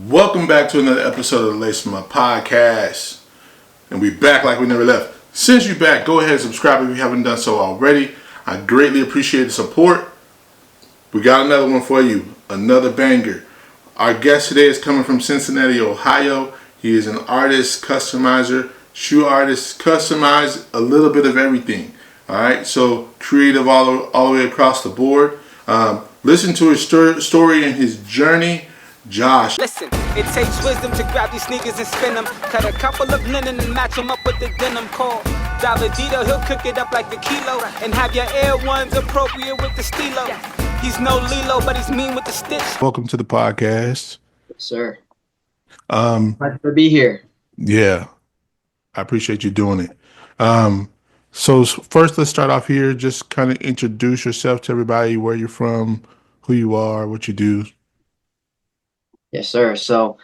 Welcome back to another episode of the Lace My Podcast. And we back like we never left. Since you're back, go ahead and subscribe if you haven't done so already. I greatly appreciate the support. We got another one for you. Another banger. Our guest today is coming from Cincinnati, Ohio. He is an artist, customizer, shoe artist, customize a little bit of everything. Alright, so creative all the way across the board. Listen to his story and his journey. Josh. Listen, it takes wisdom to grab these sneakers and spin them. Cut a couple of linen and match them up with the denim core. Davidito, he'll cook it up like a kilo and have your Air Ones appropriate with the stilo. He's no Lilo, but he's mean with the stitch. Welcome to the podcast. Yes, sir. Glad to be here. Yeah, I appreciate you doing it. So first, let's start off here. Just kind of introduce yourself to everybody, where you're from, who you are, what you do. Yes, sir. So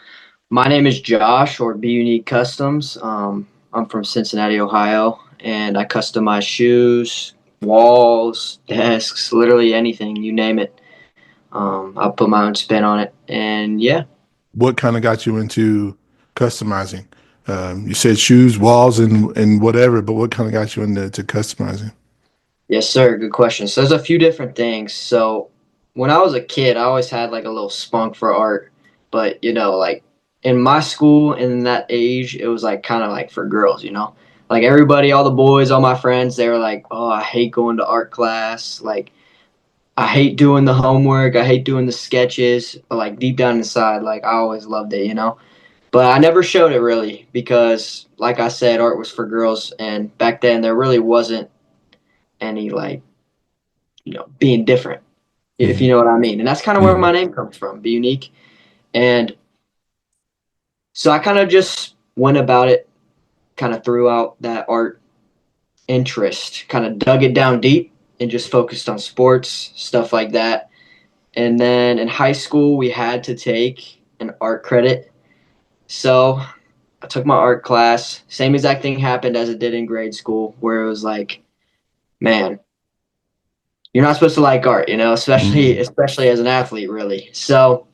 my name is Josh, or Beuniquecustomz. I'm from Cincinnati, Ohio, and I customize shoes, walls, desks, literally anything, you name it. I'll put my own spin on it, and yeah. What kind of got you into customizing? You said shoes, walls, and whatever, but what kind of got you into customizing? Yes, sir. Good question. So there's a few different things. So when I was a kid, I always had like a little spunk for art. But, like in my school in that age, it was like kind of like for girls, like everybody, all the boys, all my friends, they were like, oh, I hate going to art class. Like, I hate doing the homework. I hate doing the sketches. But like deep down inside, like I always loved it, But I never showed it really because, like I said, art was for girls. And back then there really wasn't any like, being different, if you know what I mean. And that's kind of where my name comes from, Beunique. And so I kind of just went about it, kind of threw out that art interest, kind of dug it down deep and just focused on sports, stuff like that. And then in high school, we had to take an art credit. So I took my art class. Same exact thing happened as it did in grade school, where it was like, man, you're not supposed to like art, especially as an athlete, really. So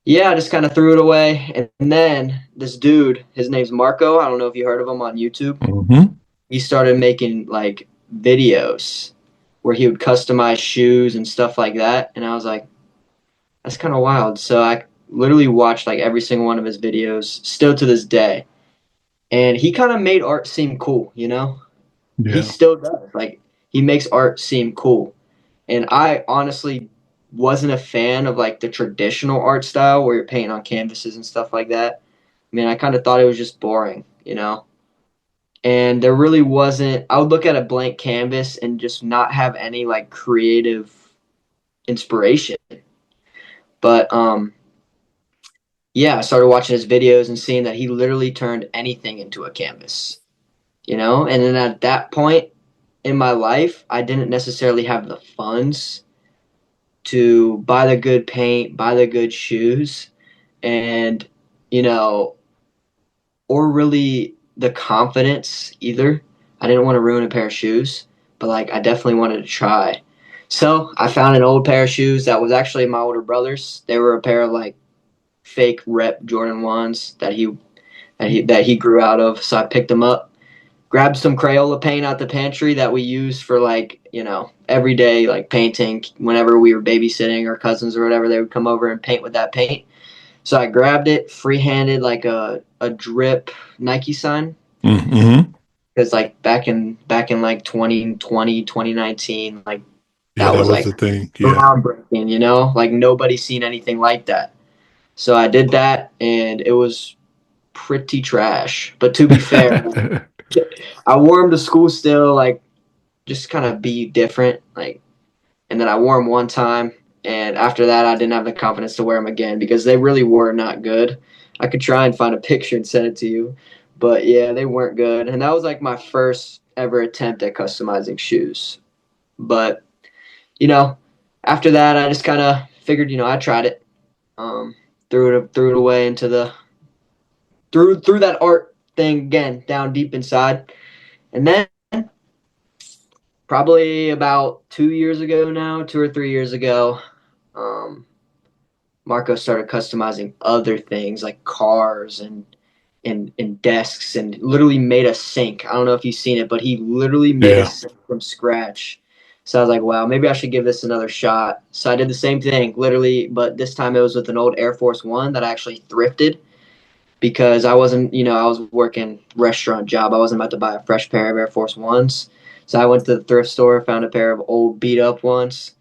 yeah, I just kind of threw it away. And then this dude, his name's MARKO. I don't know if you heard of him on YouTube. Mm-hmm. He started making like videos where he would customize shoes and stuff like that. And I was like, that's kind of wild. So I literally watched like every single one of his videos still to this day. And he kind of made art seem cool, Yeah. He still does. Like, he makes art seem cool. And I honestly wasn't a fan of like the traditional art style where you're painting on canvases and stuff like that. I mean, I kind of thought it was just boring, and there really wasn't. I would look at a blank canvas and just not have any like creative inspiration. But yeah, I started watching his videos and seeing that he literally turned anything into a canvas, and then at that point in my life, I didn't necessarily have the funds to buy the good paint, buy the good shoes, and, or really the confidence either. I didn't want to ruin a pair of shoes, but like I definitely wanted to try. So I found an old pair of shoes that was actually my older brother's. They were a pair of like fake rep Jordan 1s that he grew out of. So I picked them up. Grabbed some Crayola paint out the pantry that we use for like, every day, like painting. Whenever we were babysitting our cousins or whatever, they would come over and paint with that paint. So I grabbed it, free-handed like a drip Nike sign. Mm-hmm. Because like back in like 2020, 2019, like that was like the thing. Yeah. Groundbreaking, like nobody's seen anything like that. So I did that and it was pretty trash. But to be fair, I wore them to school still, like, just kind of be different, like, and then I wore them one time, and after that, I didn't have the confidence to wear them again, because they really were not good. I could try and find a picture and send it to you, but yeah, they weren't good, and that was, like, my first ever attempt at customizing shoes, but, after that, I just kind of figured, I tried it, threw it away into threw that art thing again down deep inside. And then probably about 2 or 3 years ago, Marco started customizing other things like cars and desks, and literally made a sink. I don't know if you've seen it, but he literally made a Yeah. sink from scratch. So I was like, wow, maybe I should give this another shot. So I did the same thing, literally, but this time it was with an old Air Force One that I actually thrifted because I wasn't, I was working restaurant job. I wasn't about to buy a fresh pair of Air Force Ones. So I went to the thrift store, found a pair of old beat up ones,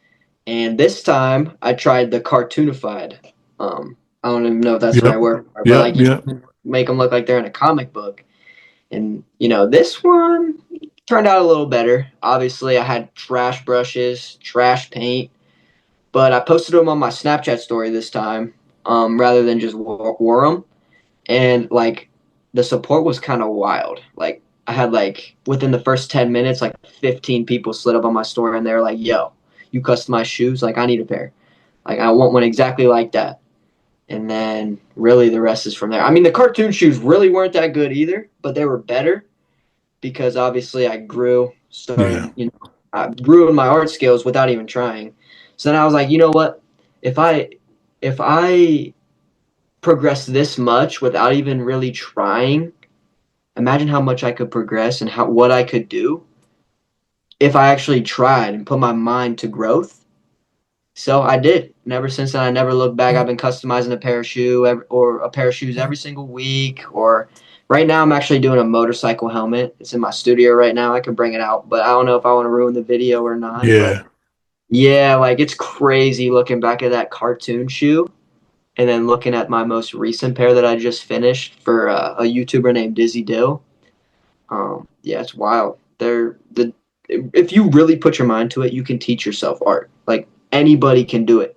and this time I tried the cartoonified. I don't even know if that's the Yep. right word, but Yep. like Yep. make them look like they're in a comic book. And this one turned out a little better. Obviously, I had trash brushes, trash paint, but I posted them on my Snapchat story this time, rather than just wore them. And like the support was kind of wild. Like I had like within the first 10 minutes, like 15 people slid up on my story, and they're like, "Yo, you customize shoes? Like I need a pair. Like I want one exactly like that." And then really the rest is from there. I mean, the cartoon shoes really weren't that good either, but they were better because obviously I grew, Yeah. started, I grew in my art skills without even trying. So then I was like, you know what? If I progress this much without even really trying, imagine how much I could progress and what I could do if I actually tried and put my mind to growth. So I did. And ever since then, I never looked back. I've been customizing a pair of or a pair of shoes every single week. Or right now, I'm actually doing a motorcycle helmet. It's in my studio right now. I can bring it out, but I don't know if I want to ruin the video or not. But Yeah. yeah, like it's crazy looking back at that cartoon shoe and then looking at my most recent pair that I just finished for a YouTuber named Dizzy Dill. Yeah, it's wild. If you really put your mind to it, you can teach yourself art. Like anybody can do it.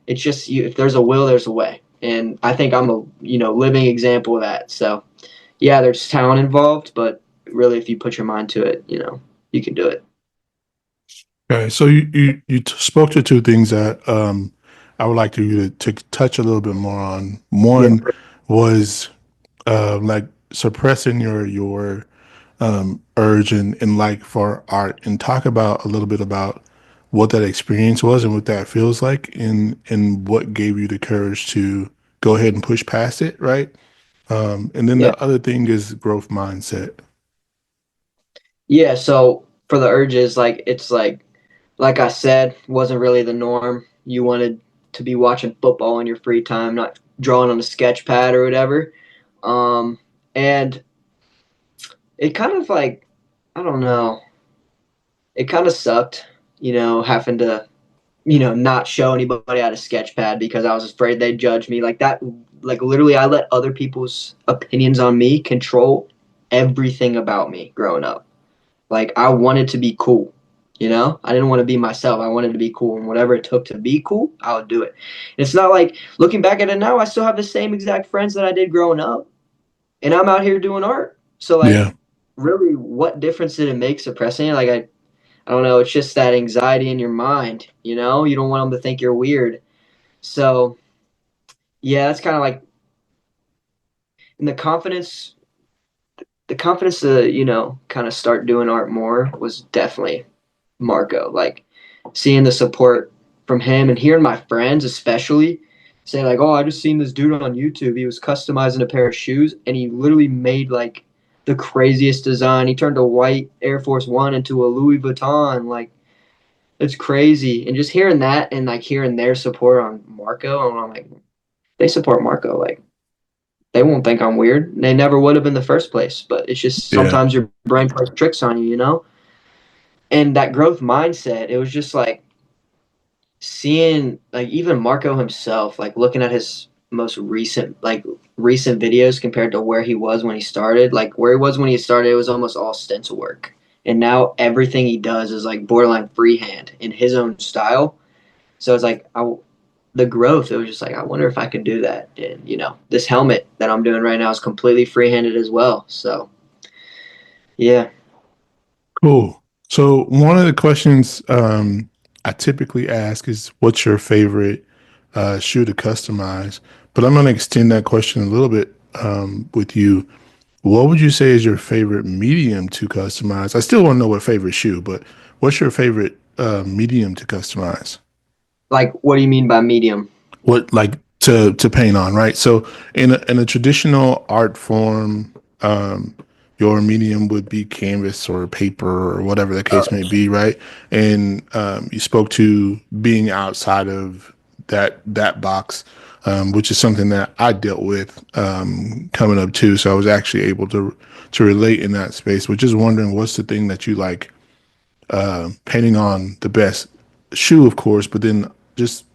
It's just if there's a will, there's a way, and I think I'm a living example of that. So yeah, there's talent involved, but really, if you put your mind to it, you can do it. Okay. So you spoke to two things that I would like you to touch a little bit more on. Yeah, One was like suppressing your urge and like for art, and talk about a little bit about what that experience was and what that feels like, and what gave you the courage to go ahead and push past it, right? And then yeah, the other thing is growth mindset. yeah. So for the urges, like it's like I said, wasn't really the norm. You wanted to be watching football in your free time, not drawing on a sketch pad or whatever. And it kind of like, I don't know, it kind of sucked, having to, not show anybody how to sketch pad because I was afraid they'd judge me like that. Like literally, I let other people's opinions on me control everything about me growing up. Like I wanted to be cool. I didn't want to be myself. I wanted to be cool, and whatever it took to be cool, I would do it. It's not like looking back at it now, I still have the same exact friends that I did growing up, and I'm out here doing art. So like, Yeah. really, what difference did it make suppressing it? Like I don't know. It's just that anxiety in your mind. You don't want them to think you're weird. So yeah, that's kind of like, and the confidence to kind of start doing art more was definitely Marco. Like seeing the support from him and hearing my friends especially say like, "Oh, I just seen this dude on YouTube. He was customizing a pair of shoes and he literally made like the craziest design. He turned a white Air Force One into a Louis Vuitton. Like it's crazy." And just hearing that and like hearing their support on Marco, and I'm like, they support Marco. Like they won't think I'm weird. They never would have in the first place. But it's just Yeah. sometimes your brain plays tricks on you. And that growth mindset, it was just like seeing like even Marco himself, like looking at his most recent videos compared to where he was when he started. Like where he was when he started, it was almost all stencil work. And now everything he does is like borderline freehand in his own style. So it's like the growth, it was just like, I wonder if I could do that. And this helmet that I'm doing right now is completely freehanded as well. So yeah. Cool. So one of the questions I typically ask is, what's your favorite shoe to customize? But I'm going to extend that question a little bit with you. What would you say is your favorite medium to customize? I still want to know what favorite shoe, but what's your favorite medium to customize? Like, what do you mean by medium? what like to paint on, right? So in a traditional art form, your medium would be canvas or paper or whatever the case may be, right? And you spoke to being outside of that box, which is something that I dealt with coming up too. So I was actually able to relate in that space. Which is wondering what's the thing that you like painting on the best shoe, of course, but then just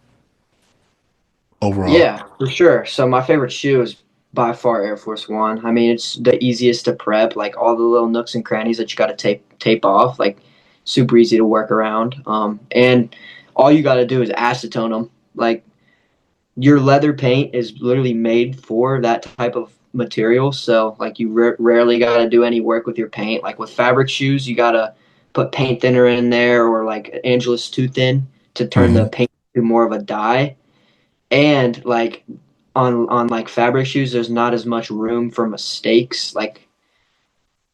overall. Yeah, for sure. So my favorite shoe is by far Air Force One. I mean, it's the easiest to prep, like all the little nooks and crannies that you got to tape off, like super easy to work around. And all you got to do is acetone them. Like your leather paint is literally made for that type of material. So like you rarely got to do any work with your paint. Like with fabric shoes, you got to put paint thinner in there or like Angelus Too Thin to turn the Hmm. paint to more of a dye. And like on like fabric shoes, there's not as much room for mistakes, like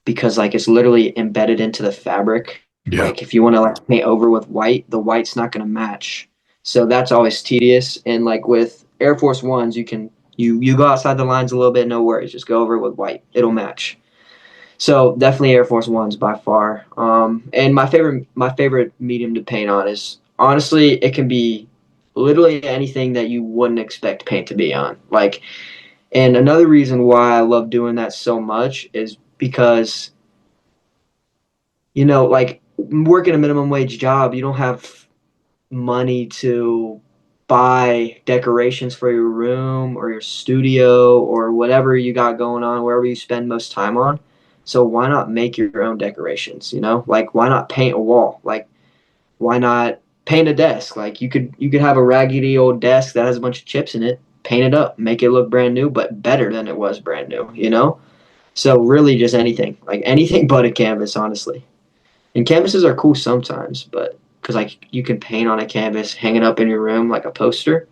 because like it's literally embedded into the fabric. Yeah. Like if you want to like paint over with white, the white's not going to match. So that's always tedious. And like with Air Force Ones, you go outside the lines a little bit, no worries, just go over it with white, it'll match. So definitely Air Force Ones by far. And my favorite medium to paint on is honestly it can be literally anything that you wouldn't expect paint to be on. Like, and another reason why I love doing that so much is because like working a minimum wage job, you don't have money to buy decorations for your room or your studio or whatever you got going on, wherever you spend most time on. So why not make your own decorations, Like why not paint a wall? Like why not paint a desk? Like you could have a raggedy old desk that has a bunch of chips in it, paint it up, make it look brand new, but better than it was brand new. So really just anything, like anything but a canvas, honestly. And canvases are cool sometimes, but because like you can paint on a canvas, hang it up in your room like a poster,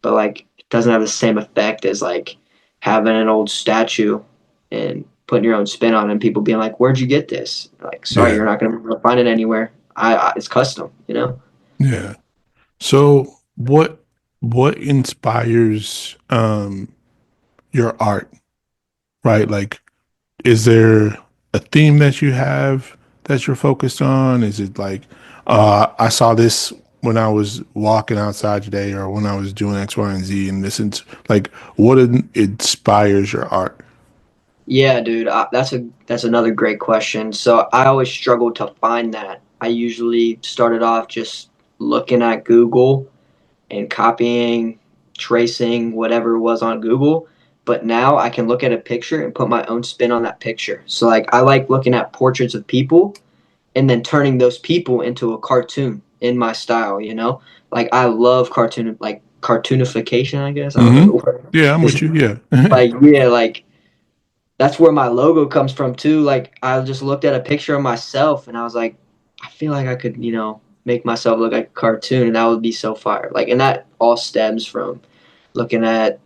but like it doesn't have the same effect as like having an old statue and putting your own spin on it and people being like, "Where'd you get this?" Like, sorry, Yeah. you're not gonna find it anywhere. It's custom. Yeah. So what inspires your art, right? Like is there a theme that you have that you're focused on? Is it like I saw this when I was walking outside today or when I was doing X, Y, and Z and this is like what inspires your art? Yeah, dude, that's another great question. So I always struggled to find that. I usually started off just looking at Google and copying, tracing whatever was on Google. But now I can look at a picture and put my own spin on that picture. So like I like looking at portraits of people and then turning those people into a cartoon in my style. Like I love cartoonification, I guess. I don't know Hmm. the word. Yeah, I'm It's with you. Yeah. like yeah, like that's where my logo comes from too. Like I just looked at a picture of myself and I was like, I feel like I could, make myself look like a cartoon and that would be so fire. Like, and that all stems from looking at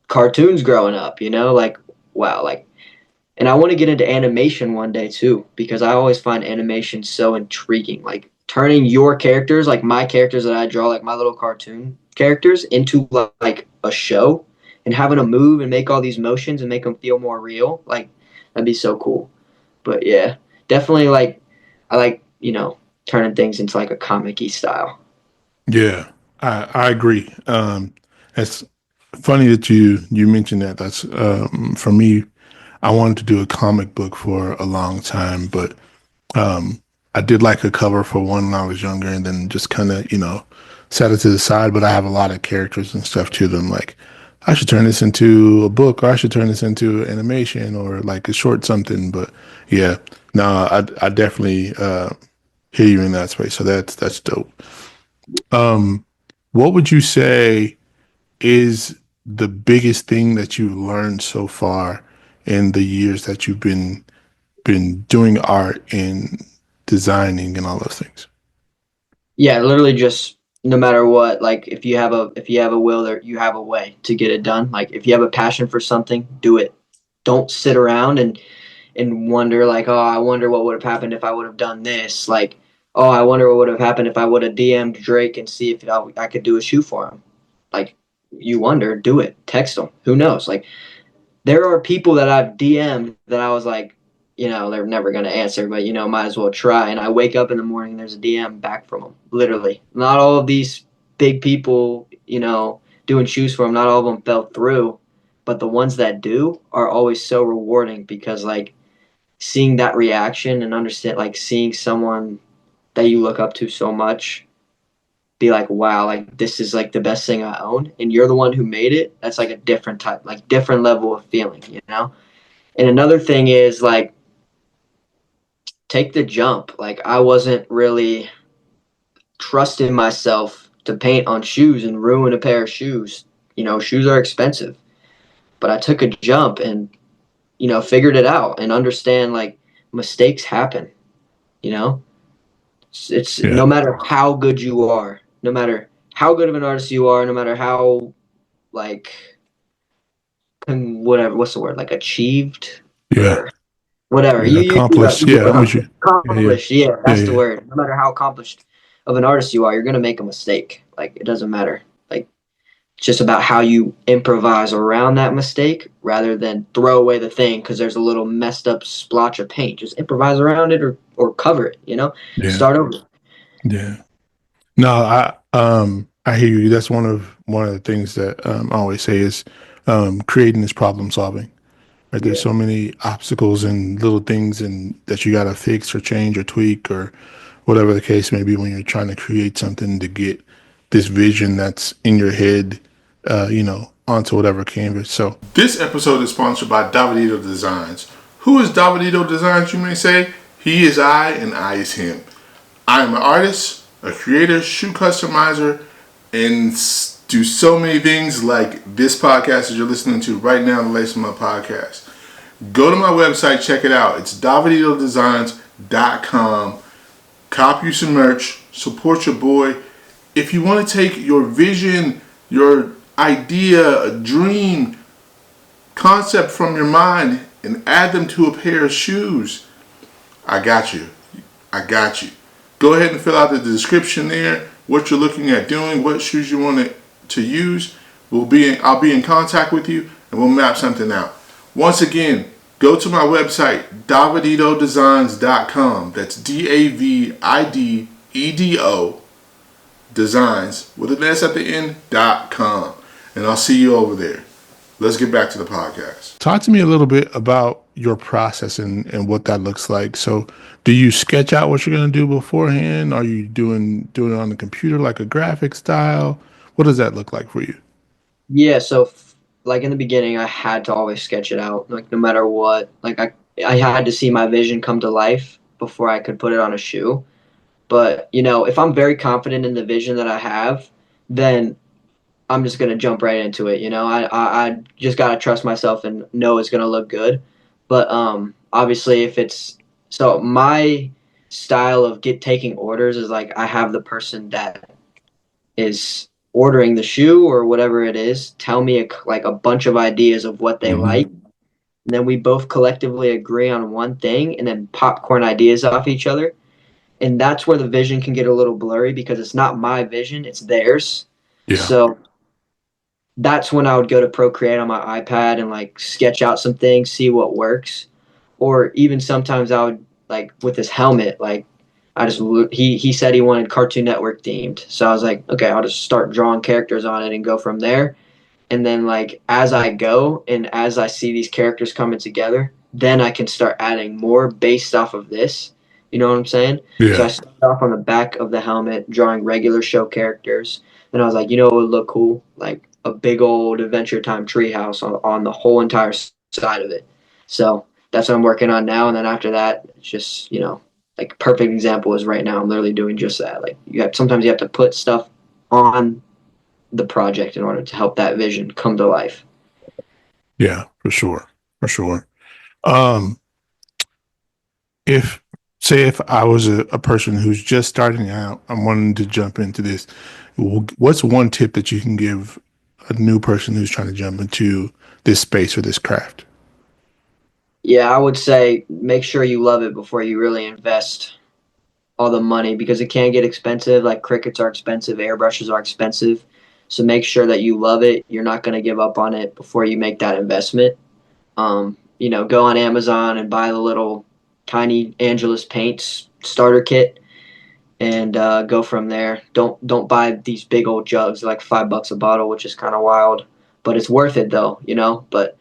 cartoons growing up, like wow, like and I want to get into animation one day too, because I always find animation so intriguing. Like turning your characters, like my characters that I draw, like my little cartoon characters, into like a show and having them move and make all these motions and make them feel more real. Like that'd be so cool. But yeah, definitely like I like, turning things into like a comic-y style. Yeah, I agree. It's funny that you mentioned that. That's for me. I wanted to do a comic book for a long time, but I did like a cover for one when I was younger, and then just kind of set it to the side. But I have a lot of characters and stuff to them. Like I should turn this into a book, or I should turn this into animation, or like a short something. But yeah, no, I definitely hear you in that space. So that's dope. Um, what would you say is the biggest thing that you've learned so far in the years that you've been doing art and designing and all those things? Yeah, literally just no matter what, like if you have a will there you have a way to get it done. Like if you have a passion for something, do it. Don't sit around and wonder like, oh, I wonder what would have happened if I would have done this. Like, oh, I wonder what would have happened if I would have DM'd Drake and see if I could do a shoe for him. like, you wonder, do it. Text them. Who knows? Like, there are people that I've DM'd that I was like, they're never going to answer, but, might as well try. And I wake up in the morning, there's a DM back from them, literally. Not all of these big people, doing shoes for them, not all of them fell through, but the ones that do are always so rewarding because, like, seeing that reaction and understand, like, seeing someone that you look up to so much be like, wow, like, this is like the best thing I own, and you're the one who made it. That's like a different type, like, different level of feeling, And another thing is, like, take the jump. Like, I wasn't really trusting myself to paint on shoes and ruin a pair of shoes. Shoes are expensive, but I took a jump and, figured it out and understand, like, mistakes happen, it's Yeah. no matter how good you are, no matter how good of an artist you are, no matter how, like, whatever, what's the word, like, achieved Yeah. or whatever. Yeah. Accomplished. Yeah. I'm with you. Accomplished. Yeah, that's the Yeah. word. No matter how accomplished of an artist you are, you're gonna make a mistake. Like, it doesn't matter. Like, it's just about how you improvise around that mistake rather than throw away the thing because there's a little messed up splotch of paint. Just improvise around it or cover it. Yeah. Start over. Yeah. No, I hear you. That's one of the things that I always say is creating is problem solving. Right? There's so many obstacles and little things and that you got to fix or change or tweak or whatever the case may be when you're trying to create something to get this vision that's in your head, onto whatever canvas. So this episode is sponsored by Davidito Designs. Who is Davidito Designs, you may say? He is I and I is him. I am an artist, a creator, shoe customizer, and do so many things like this podcast that you're listening to right now, the Lace of My Podcast. Go to my website, check it out. It's daviditodesigns.com. Cop you some merch, support your boy. If you want to take your vision, your idea, a dream, concept from your mind and add them to a pair of shoes, I got you. Go ahead and fill out the description there, what you're looking at doing, what shoes you want to use. I'll be in contact with you and we'll map something out. Once again, go to my website, daviditodesigns.com. That's DAVIDEDO designs with an S at the end.com. And I'll see you over there. Let's get back to the podcast. Talk to me a little bit about your process and what that looks like. So do you sketch out what you're going to do beforehand? Are you doing it on the computer like a graphic style? What does that look like for you? Yeah, so like in the beginning, I had to always sketch it out, like no matter what. Like I had to see my vision come to life before I could put it on a shoe. But, if I'm very confident in the vision that I have, then I'm just going to jump right into it. I just got to trust myself and know it's going to look good. But obviously so my style of taking orders is like I have the person that is ordering the shoe or whatever it is tell me a bunch of ideas of what they like, and then we both collectively agree on one thing and then popcorn ideas off each other. And that's where the vision can get a little blurry because it's not my vision, it's theirs. So that's when I would go to Procreate on my iPad and like sketch out some things, see what works. Or even sometimes I would, like, with this helmet, like, he said he wanted Cartoon Network themed. So I was like, okay, I'll just start drawing characters on it and go from there. And then, like, as I go and as I see these characters coming together, then I can start adding more based off of this. You know what I'm saying? Yeah. So I started off on the back of the helmet drawing regular show characters. And I was like, it would look cool? Like a big old Adventure Time treehouse on the whole entire side of it. So that's what I'm working on now. And then after that, it's just, like, perfect example is right now I'm literally doing just that. Like, sometimes you have to put stuff on the project in order to help that vision come to life. Yeah, for sure. If I was a person who's just starting out, I'm wanting to jump into this, what's one tip that you can give a new person who's trying to jump into this space or this craft? Yeah, I would say make sure you love it before you really invest all the money because it can get expensive. Like, crickets are expensive, airbrushes are expensive. So make sure that you love it. You're not going to give up on it before you make that investment. Go on Amazon and buy the little tiny Angelus paints starter kit and go from there. Don't buy these big old jugs, like $5 a bottle, which is kind of wild, but it's worth it though, But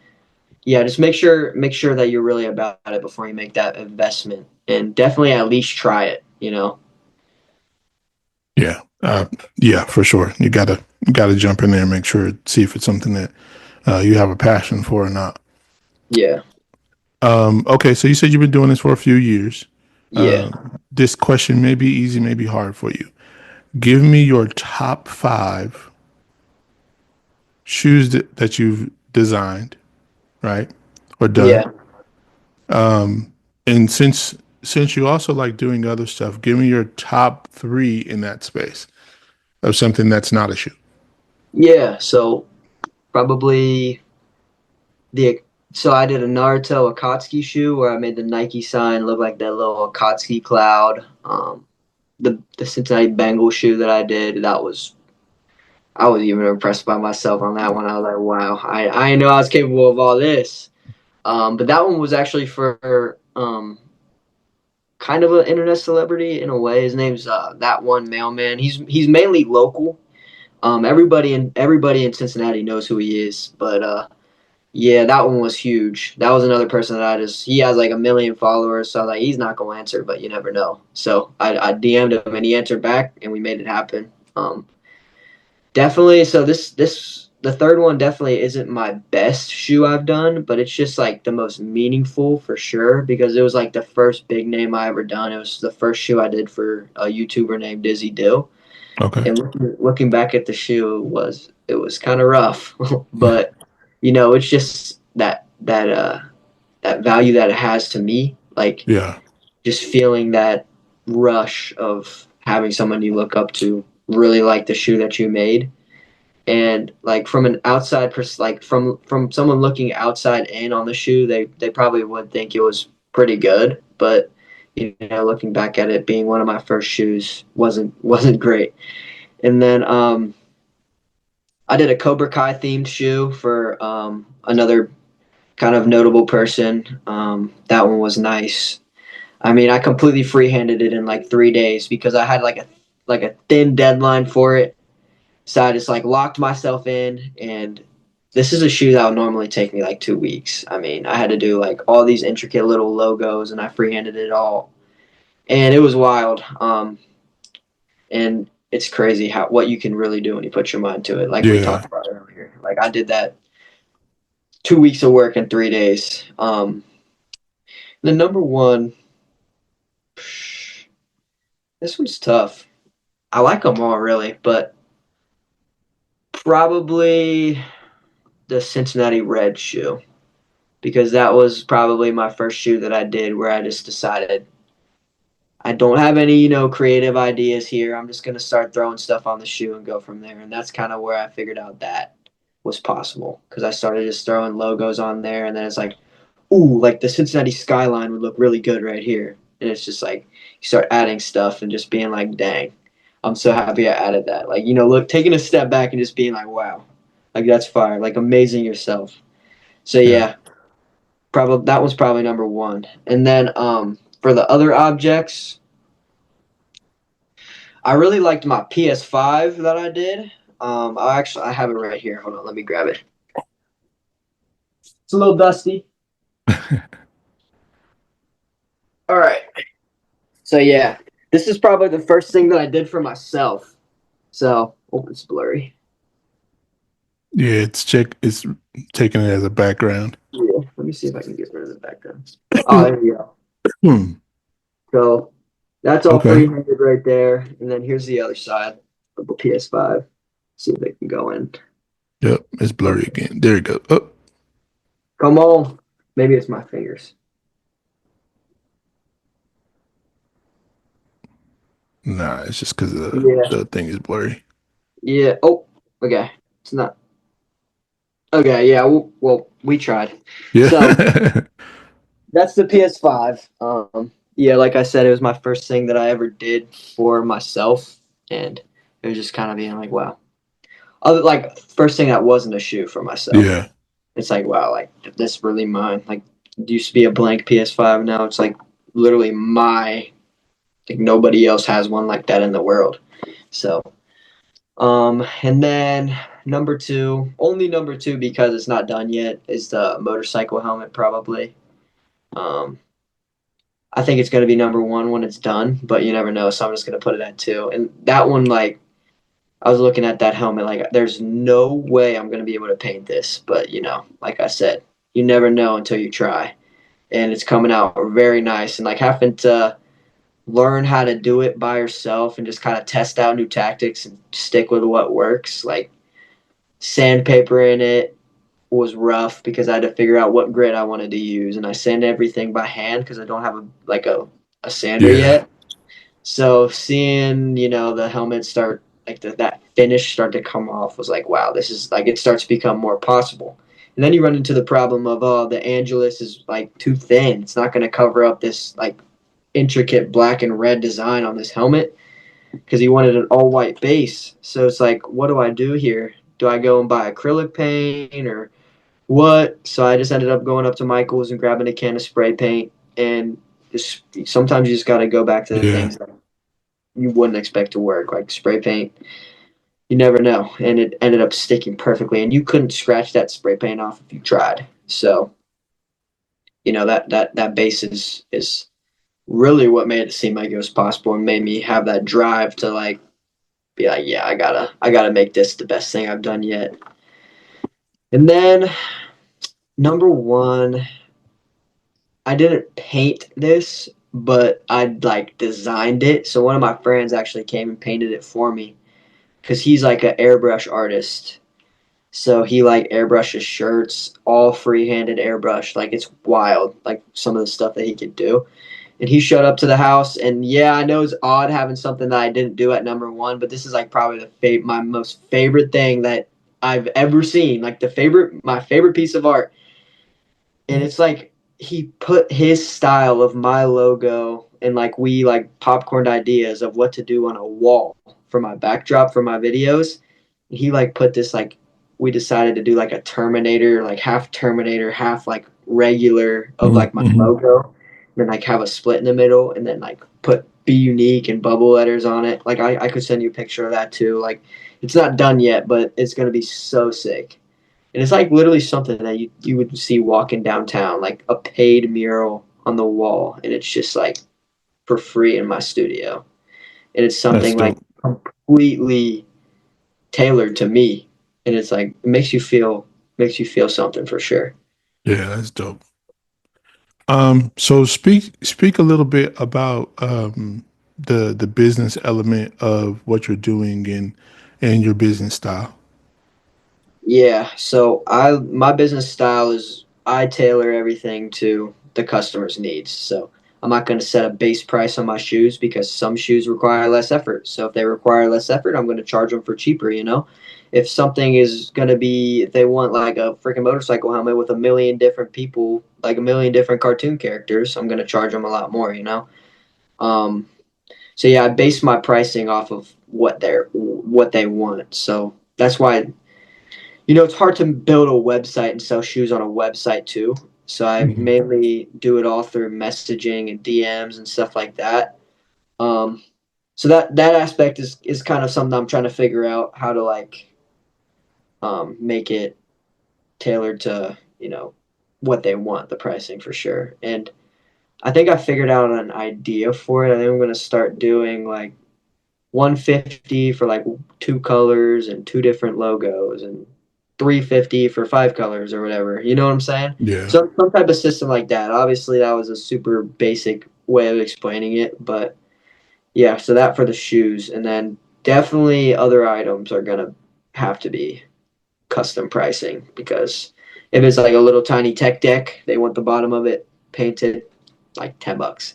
yeah, just make sure that you're really about it before you make that investment, and definitely at least try it. Yeah. Yeah, for sure. You gotta jump in there and make sure, see if it's something that you have a passion for or not. Yeah. Okay, so you said you've been doing this for a few years. Yeah. This question may be easy, may be hard for you. Give me your top 5 shoes that you've designed, right, or done. Yeah. And since you also like doing other stuff, give me your top 3 in that space of something that's not a shoe. Yeah. So probably so I did a Naruto Akatsuki shoe where I made the Nike sign look like that little Akatsuki cloud. The Cincinnati Bengals shoe that I did, I was even impressed by myself on that one. I was like, wow, I didn't know I was capable of all this. But that one was actually for kind of an internet celebrity in a way. His name's That One Mailman. He's mainly local. Everybody in Cincinnati knows who he is, but yeah, that one was huge. That was another person that he has like 1 million followers, so I was like, he's not gonna answer, but you never know. So I DM'd him and he answered back, and we made it happen. Definitely. So the third one definitely isn't my best shoe I've done, but it's just like the most meaningful for sure, because it was like the first big name I ever done. It was the first shoe I did for a YouTuber named Dizzy Dill. Okay. And looking back at the shoe, it was kind of rough, but it's just that value that it has to me, like Yeah. just feeling that rush of having someone you look up to really like the shoe that you made. And like from an outside like from someone looking outside in on the shoe, they probably would think it was pretty good, but looking back at it being one of my first shoes wasn't great. And then I did a Cobra Kai themed shoe for another kind of notable person. That one was nice. I mean, I completely free-handed it in like 3 days because I had like a thin deadline for it. So I just like locked myself in, and this is a shoe that would normally take me like 2 weeks. I mean, I had to do like all these intricate little logos, and I free-handed it all, and it was wild. And it's crazy what you can really do when you put your mind to it. Like we Yeah. talked about earlier. Like I did that 2 weeks of work in 3 days. The number one, this one's tough. I like them all really, but probably the Cincinnati Red shoe, because that was probably my first shoe that I did where I just decided I don't have any, creative ideas here. I'm just going to start throwing stuff on the shoe and go from there. And that's kind of where I figured out that was possible, because I started just throwing logos on there, and then it's like, ooh, like the Cincinnati skyline would look really good right here. And it's just like you start adding stuff and just being like, dang, I'm so happy I added that. Like, look, taking a step back and just being like, wow, like that's fire, like amazing yourself. So yeah, probably that was probably number one. And then for the other objects, I really liked my PS5 that I did. I have it right here. Hold on, let me grab it. It's a little dusty. All right. So yeah, this is probably the first thing that I did for myself. So, oh, it's blurry. Yeah, it's taking it as a background. Yeah, let me see if I can get rid of the background. Oh, there we go. Hmm. So that's all Okay. free-handed right there. And then here's the other side of the PS5. See if they can go in. Yep, it's blurry again. There you go. Oh. Come on. Maybe it's my fingers. Nah, it's just because Yeah. the thing is blurry. Yeah. Oh, okay. It's not. Okay, yeah. Well, we tried. Yeah. So that's the PS5. Yeah, like I said, it was my first thing that I ever did for myself, and it was just kind of being like, wow, other like first thing that wasn't a shoe for myself. Yeah. It's like, wow, like this really mine. Like it used to be a blank PS5, now it's like literally my, like nobody else has one like that in the world. So and then number two, only number two because it's not done yet, is the motorcycle helmet probably. Um I think it's going to be number one when it's done, but you never know. So I'm just going to put it at two. And that one, like, I was looking at that helmet, like, there's no way I'm going to be able to paint this. But, like I said, you never know until you try. And it's coming out very nice. And, like, having to learn how to do it by yourself and just kind of test out new tactics and stick with what works, like sandpaper in it was rough because I had to figure out what grit I wanted to use, and I sand everything by hand because I don't have a sander Yeah. yet. So seeing the helmet start, like that finish start to come off, was like, wow, this is like, it starts to become more possible. And then you run into the problem of, oh, the Angelus is like too thin. It's not going to cover up this like intricate black and red design on this helmet because he wanted an all white base. So it's like, what do I do here? Do I go and buy acrylic paint or what? So I just ended up going up to Michael's and grabbing a can of spray paint. And just, sometimes you just got to go back to the Yeah. things that you wouldn't expect to work, like spray paint. You never know. And it ended up sticking perfectly. And you couldn't scratch that spray paint off if you tried. So, that base is really what made it seem like it was possible and made me have that drive to like be like, yeah, I gotta make this the best thing I've done yet. And then number one, I didn't paint this, but I like designed it. So one of my friends actually came and painted it for me because he's like an airbrush artist. So he like airbrushes shirts, all free-handed airbrush. Like it's wild, like some of the stuff that he could do. And he showed up to the house, and yeah, I know it's odd having something that I didn't do at number one, but this is like probably my most favorite thing that I've ever seen. Like my favorite piece of art, and it's like he put his style of my logo and like we like popcorned ideas of what to do on a wall for my backdrop for my videos. He like put this like, we decided to do like a Terminator, like half Terminator, half like regular of like my Mm-hmm. logo, and then like have a split in the middle, and then like put Beunique and bubble letters on it. Like I could send you a picture of that too. Like it's not done yet, but it's gonna be so sick. And it's like literally something that you would see walking downtown, like a paid mural on the wall, and it's just like for free in my studio. And it's That's something like dope. completely tailored to me. And it's like it makes you feel something for sure. Yeah, that's dope. So speak a little bit about the business element of what you're doing and your business style. Yeah, so my business style is I tailor everything to the customer's needs. So I'm not going to set a base price on my shoes because some shoes require less effort. So if they require less effort, I'm going to charge them for cheaper. If something is going to be, if they want like a freaking motorcycle helmet with a million different people, like a million different cartoon characters, I'm going to charge them a lot more. Um, so yeah, I base my pricing off of what they want. So that's why it's hard to build a website and sell shoes on a website too. So I Mhm. mainly do it all through messaging and DMs and stuff like that. Um, so that aspect is kind of something I'm trying to figure out how to like make it tailored to what they want, the pricing for sure. And I think I figured out an idea for it. I think I'm going to start doing like 150 for like two colors and two different logos, and 350 for five colors or whatever. You know what I'm saying? Yeah. So some type of system like that. Obviously, that was a super basic way of explaining it, but yeah. So that for the shoes, and then definitely other items are gonna have to be custom pricing because if it's like a little tiny tech deck, they want the bottom of it painted like $10.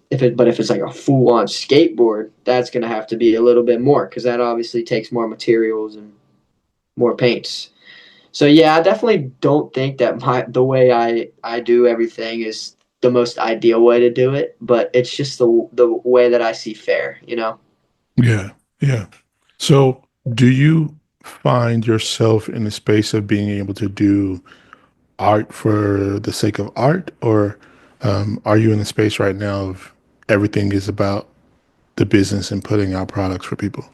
If it's like a full on skateboard, that's gonna have to be a little bit more because that obviously takes more materials and more paints. So yeah, I definitely don't think that the way I do everything is the most ideal way to do it, but it's just the way that I see fair. Yeah. Yeah. So Do you find yourself in the space of being able to do art for the sake of art, or are you in a space right now of everything is about the business and putting out products for people?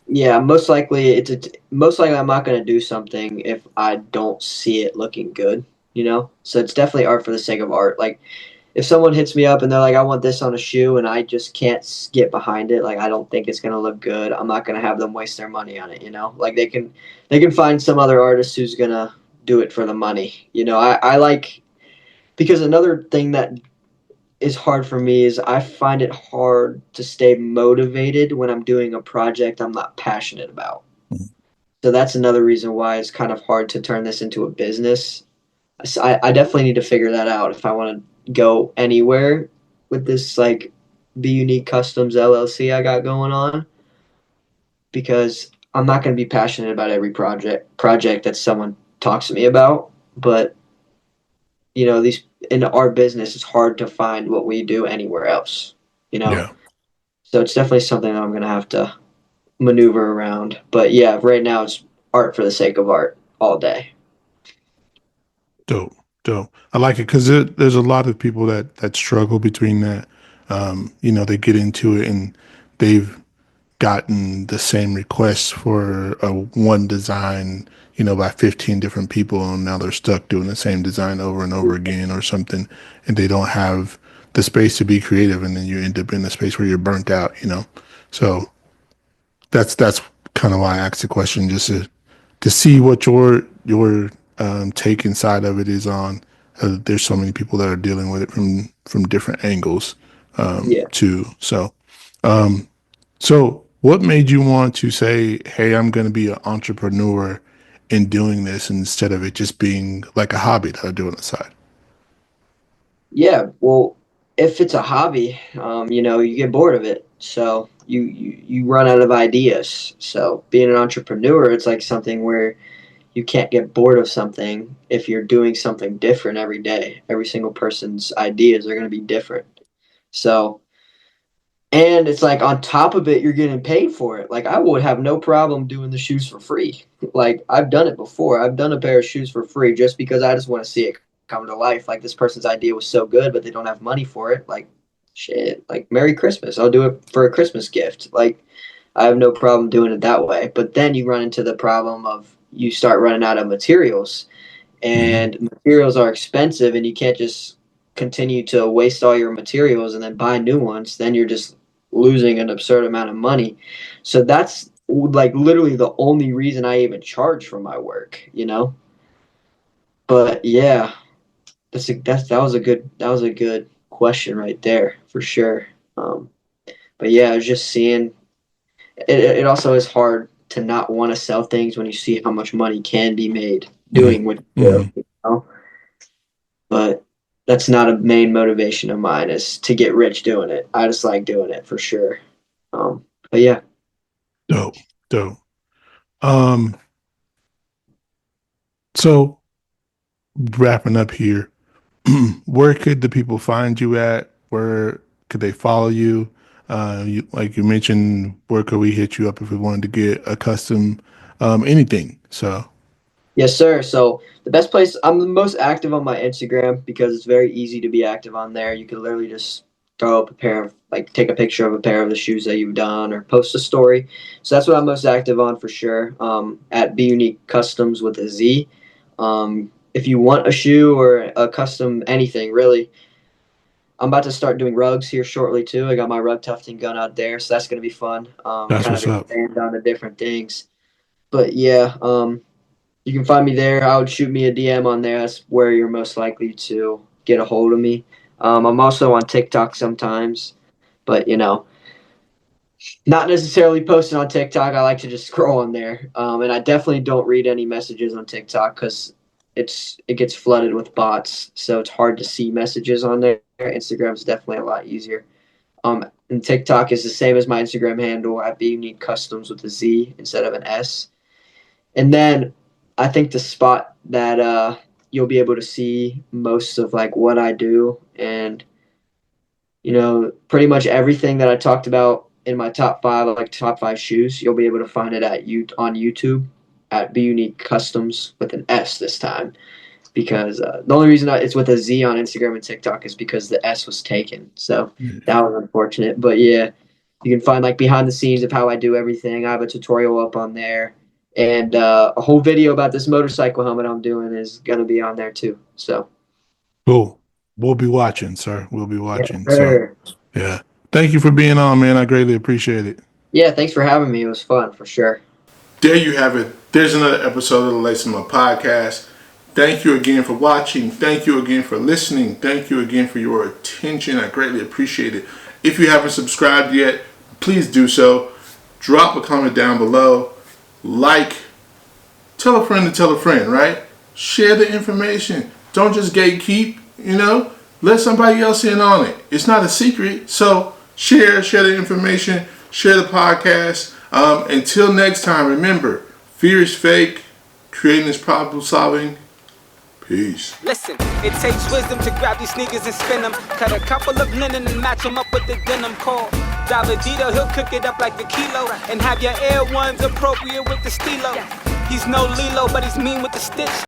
Yeah, most likely I'm not going to do something if I don't see it looking good, you know? So it's definitely art for the sake of art. Like if someone hits me up and they're like, I want this on a shoe and I just can't get behind it, like I don't think it's going to look good, I'm not going to have them waste their money on it, you know? Like they can find some other artist who's going to do it for the money. You know, I like because another thing that is hard for me is I find it hard to stay motivated when I'm doing a project I'm not passionate about. So that's another reason why it's kind of hard to turn this into a business. So I definitely need to figure that out if I want to go anywhere with this like Beuniquecustomz LLC I got going on, because I'm not going to be passionate about every project that someone talks to me about. But you know, these in our business, it's hard to find what we do anywhere else. You know, Yeah, so it's definitely something that I'm going to have to maneuver around. But yeah, right now it's art for the sake of art all day. dope, dope. I like it because there's a lot of people that struggle between that. They get into it and they've gotten the same requests for a one design, by 15 different people, and now they're stuck doing the same design over and over again or something, and they don't have the space to be creative, and then you end up in a space where you're burnt out. So that's kind of why I asked the question, just to see what your take inside of it is on. There's so many people that are dealing with it from different angles, Yeah. too. So what made you want to say, "Hey, I'm going to be an entrepreneur in doing this," instead of it just being like a hobby that I do on the side? Yeah. Well, if it's a hobby, you know, you get bored of it. So you run out of ideas. So being an entrepreneur, it's like something where you can't get bored of something if you're doing something different every day. Every single person's ideas are going to be different. So, and it's like on top of it, you're getting paid for it. Like I would have no problem doing the shoes for free. Like I've done it before. I've done a pair of shoes for free just because I just want to see it come to life. Like this person's idea was so good, but they don't have money for it. Like shit, like Merry Christmas. I'll do it for a Christmas gift. Like I have no problem doing it that way. But then you run into the problem of you start running out of materials, Hmm. and materials are expensive, and you can't just continue to waste all your materials and then buy new ones. Then you're just losing an absurd amount of money. So that's like literally the only reason I even charge for my work, you know? But yeah, that was a good question right there for sure. But yeah, I was just seeing it also is hard to not want to sell things when you see how much money can be made Hmm. doing what you do, Hmm. you know? But that's not a main motivation of mine is to get rich doing it. I just like doing it for sure. But yeah. Dope, dope. Um, so wrapping up here, where could the people find you at? Where could they follow you? Like you mentioned, where could we hit you up if we wanted to get a custom, anything? So, Yes, sir. So the best place I'm the most active on my Instagram because it's very easy to be active on there. You can literally just throw up a pair of like take a picture of a pair of the shoes that you've done or post a story. So that's what I'm most active on for sure. At Beuniquecustomz with a Z. If you want a shoe or a custom anything really, I'm about to start doing rugs here shortly too. I got my rug tufting gun out there, so that's gonna be fun. that's Kind of what's up. expand on the different things. But yeah, you can find me there. I would shoot me a DM on there. That's where you're most likely to get a hold of me. I'm also on TikTok sometimes, but you know, not necessarily posting on TikTok. I like to just scroll on there, and I definitely don't read any messages on TikTok because it gets flooded with bots, so it's hard to see messages on there. Instagram's definitely a lot easier. And TikTok is the same as my Instagram handle at Beuniquecustomz with a Z instead of an S. And then I think the spot that you'll be able to see most of like what I do and you know pretty much everything that I talked about in my top 5, like top 5 shoes, you'll be able to find it on YouTube at Beuniquecustomz with an S this time. Because the only reason it's with a Z on Instagram and TikTok is because the S was taken. So that was unfortunate. But yeah, you can find like behind the scenes of how I do everything. I have a tutorial up on there. And a whole video about this motorcycle helmet I'm doing is going to be on there too. So cool. We'll be watching, sir. We'll be watching. Yes, sir. So yeah. Thank you for being on, man. I greatly appreciate it. Yeah, thanks for having me. It was fun for sure. There you have it. There's another episode of the Lace My Podcast. Thank you again for watching. Thank you again for listening. Thank you again for your attention. I greatly appreciate it. If you haven't subscribed yet, please do so. Drop a comment down below. Like. Tell a friend to tell a friend, right? Share the information. Don't just gatekeep, you know? Let somebody else in on it. It's not a secret. So share the information. Share the podcast. Until next time, remember, fear is fake. Creating is problem solving. Peace. Listen, it takes wisdom to grab these sneakers and spin them. Cut a couple of linen and match them up with the denim call. Dizzy Dill, he'll cook it up like a kilo. And have your Air Ones appropriate with the stilo. He's no Lilo, but he's mean with the stitch.